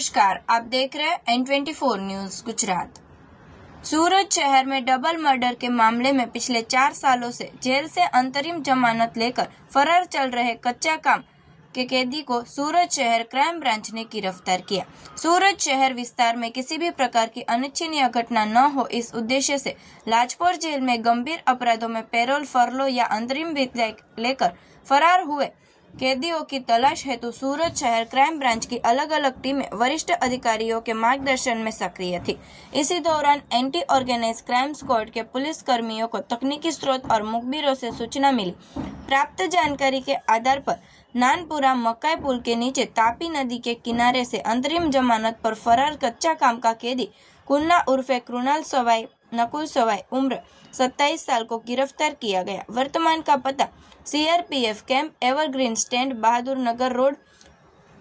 नमस्कार, आप देख रहे हैं N24 न्यूज गुजरात। सूरत शहर में डबल मर्डर के मामले में पिछले 4 सालों से जेल से अंतरिम जमानत लेकर फरार चल रहे कच्चा काम के कैदी को सूरत शहर क्राइम ब्रांच ने गिरफ्तार किया। सूरत शहर विस्तार में किसी भी प्रकार की अनिच्छनीय घटना न हो, इस उद्देश्य से लाजपोर जेल में गंभीर अपराधों में पैरोल, फरलो या अंतरिम विदाई लेकर फरार हुए कैदियों की तलाश हेतु सूरत शहर क्राइम ब्रांच की अलग अलग टीमें वरिष्ठ अधिकारियों के मार्गदर्शन में सक्रिय थी। इसी दौरान एंटी ऑर्गेनाइज क्राइम स्क्वाड के पुलिस कर्मियों को तकनीकी स्रोत और मुखबिरों से सूचना मिली। प्राप्त जानकारी के आधार पर नानपुरा मकाई पुल के नीचे तापी नदी के किनारे से अंतरिम जमानत पर फरार कच्चा काम का कैदी कुन्ना उर्फे नकुल सवाई उम्र 27 साल को गिरफ्तार किया गया। वर्तमान का पता CRPF कैंप एवरग्रीन स्टैंड, बहादुर नगर रोड,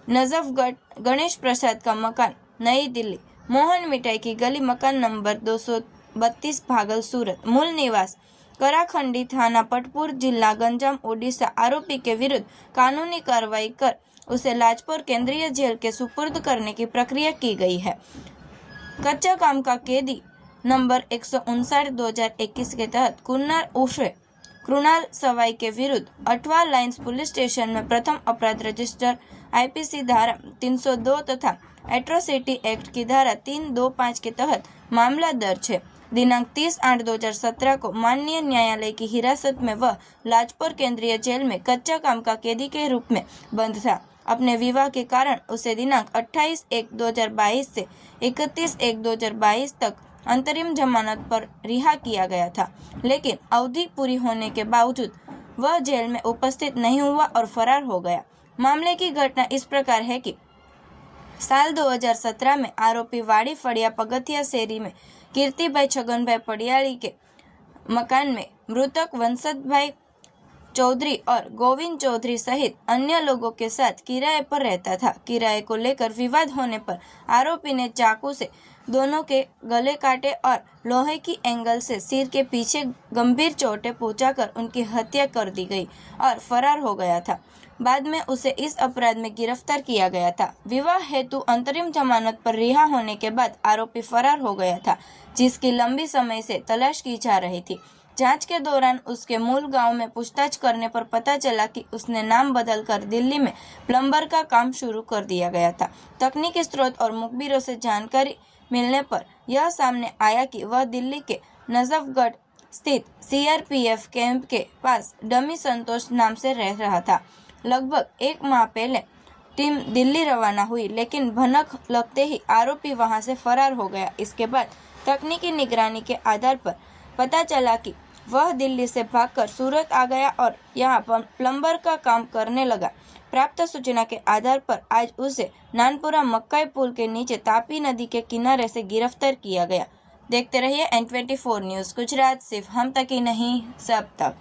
नजफगढ़, गणेश प्रसाद का मकान, नई दिल्ली, मोहन मिठाई की गली, मकान नंबर 232, भागल, सूरत। मूल निवास कराखंडी थाना, पटपुर, जिला गंजाम, ओडिशा। आरोपी के विरुद्ध कानूनी कार्रवाई कर उसे लाजपोर केंद्रीय जेल के सुपुर्द करने की प्रक्रिया की गई है। कच्चा काम का कैदी नंबर 159/2021 के तहत कृणाल सवाई के विरुद्ध अठवा लाइन्स पुलिस स्टेशन में प्रथम अपराध रजिस्टर IPC धारा 302 तथा एट्रोसिटी एक्ट की धारा 325 के तहत मामला दर्ज है। दिनांक 30/8/2017 को माननीय न्यायालय की हिरासत में वह लाजपोर केंद्रीय जेल में कच्चा काम का कैदी के रूप में बंद था। अपने विवाह के कारण उसे दिनांक 28/1/2022 से 31/1/2022 तक अंतरिम जमानत पर रिहा किया गया था, लेकिन अवधि पूरी होने के बावजूद वह जेल में उपस्थित नहीं हुआ और फरार हो गया। मामले की घटना इस प्रकार है कि साल 2017 में आरोपी वाड़ी फड़िया पगथिया शेरी में कीर्तिभाई छगनभाई पडियाली के मकान में मृतक वंशतभाई चौधरी और गोविंद चौधरी सहित अन्य लोगों के साथ किराए पर रहता था। किराए को लेकर विवाद होने पर आरोपी ने चाकू से दोनों के गले काटे और लोहे की एंगल से सिर के पीछे गंभीर चोटें पहुंचाकर उनकी हत्या कर दी गई और फरार हो गया था। बाद में उसे इस अपराध में गिरफ्तार किया गया था। विवाह हेतु अंतरिम जमानत पर रिहा होने के बाद आरोपी फरार हो गया था, जिसकी लंबी समय से तलाश की जा रही थी। जांच के दौरान उसके मूल गांव में पूछताछ करने पर पता चला कि उसने नाम बदलकर दिल्ली में प्लम्बर का काम शुरू कर दिया गया था। तकनीकी स्रोत और मुखबिरों से जानकारी मिलने पर यह सामने आया कि वह दिल्ली के नजफगढ़ स्थित CRPF कैंप के पास डमी संतोष नाम से रह रहा था। लगभग 1 माह पहले टीम दिल्ली रवाना हुई, लेकिन भनक लगते ही आरोपी वहां से फरार हो गया। इसके बाद तकनीकी निगरानी के आधार पर पता चला कि वह दिल्ली से भागकर सूरत आ गया और यहाँ पर प्लम्बर का काम करने लगा। प्राप्त सूचना के आधार पर आज उसे नानपुरा मकाई पुल के नीचे तापी नदी के किनारे से गिरफ्तार किया गया। देखते रहिए N24 न्यूज गुजरात, सिर्फ हम तक ही नहीं, सब तक।